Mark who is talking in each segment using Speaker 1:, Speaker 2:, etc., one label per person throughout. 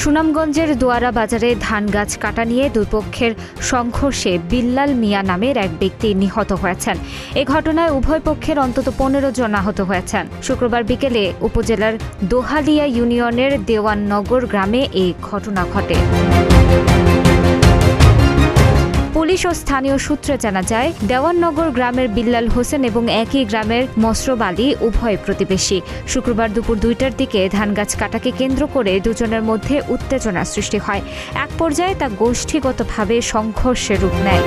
Speaker 1: সুনামগঞ্জের দোয়ারা বাজারে ধান গাছ কাটা নিয়ে দুই পক্ষের সংঘর্ষে বিল্লাল মিয়া নামের এক ব্যক্তি নিহত হয়েছেন। এ ঘটনায় উভয় পক্ষের অন্তত 15 জন আহত হয়েছেন। শুক্রবার বিকেলে উপজেলার দোহালিয়া ইউনিয়নের দেওয়াননগর গ্রামে এই ঘটনা ঘটে। পুলিশ ও স্থানীয় সূত্রে জানা যায়, দেওয়াননগর গ্রামের বিল্লাল হোসেন এবং একই গ্রামের মসরব আলী উভয় প্রতিবেশী। শুক্রবার দুপুর 2টার দিকে ধান গাছ কাটাকে কেন্দ্র করে দুজনের মধ্যে উত্তেজনা সৃষ্টি হয়। এক পর্যায়ে তা গোষ্ঠীগতভাবে সংঘর্ষে রূপ নেয়।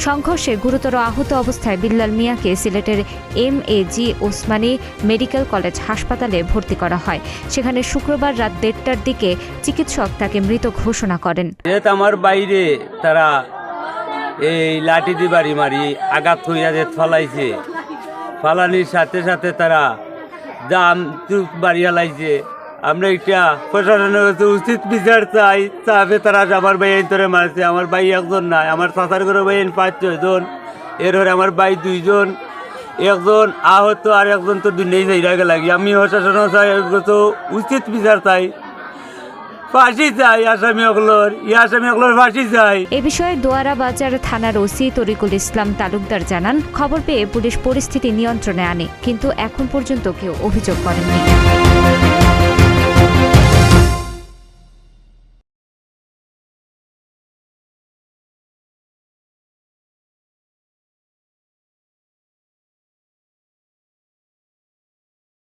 Speaker 1: সংঘর্ষে গুরুতর আহত অবস্থায় বিল্লাল মিয়াকে সিলেটের MAG ওসমানী মেডিকেল কলেজ হাসপাতালে ভর্তি করা হয়। সেখানে শুক্রবার রাত 1:30টার দিকে চিকিৎসক তাকে মৃত ঘোষণা করেন।
Speaker 2: আমার বাইরে তারা এই লাঠি দিয়ে বাড়ি মারি আঘাত হইয়া যে ফলাইছে, ফালানির সাথে সাথে তারা দাম বাড়ি হালাইছে। আমরা একটা প্রশাসনের কাছে উচিত বিচার চাই। চাপে তারা আমার ভাই ধরে মারছে। আমার ভাই একজন নাই, আমার চাচার ঘরে ভাই 5-6 জন, এরপরে আমার ভাই 2 জন, একজন আহত আর একজন তো দুনিয়ায় যাইরাকে লাগি। আমি প্রশাসনের চাই উচিত বিচার চাই, ফাঁসি চাই আসামিগুলোর ফাঁসি চাই।
Speaker 1: এ বিষয়ে দোয়ারা বাজার থানার ওসি তরিকুল ইসলাম তালুকদার জানান, খবর পেয়ে পুলিশ পরিস্থিতি নিয়ন্ত্রণে আনে, কিন্তু এখন পর্যন্ত কেউ অভিযোগ করেননি।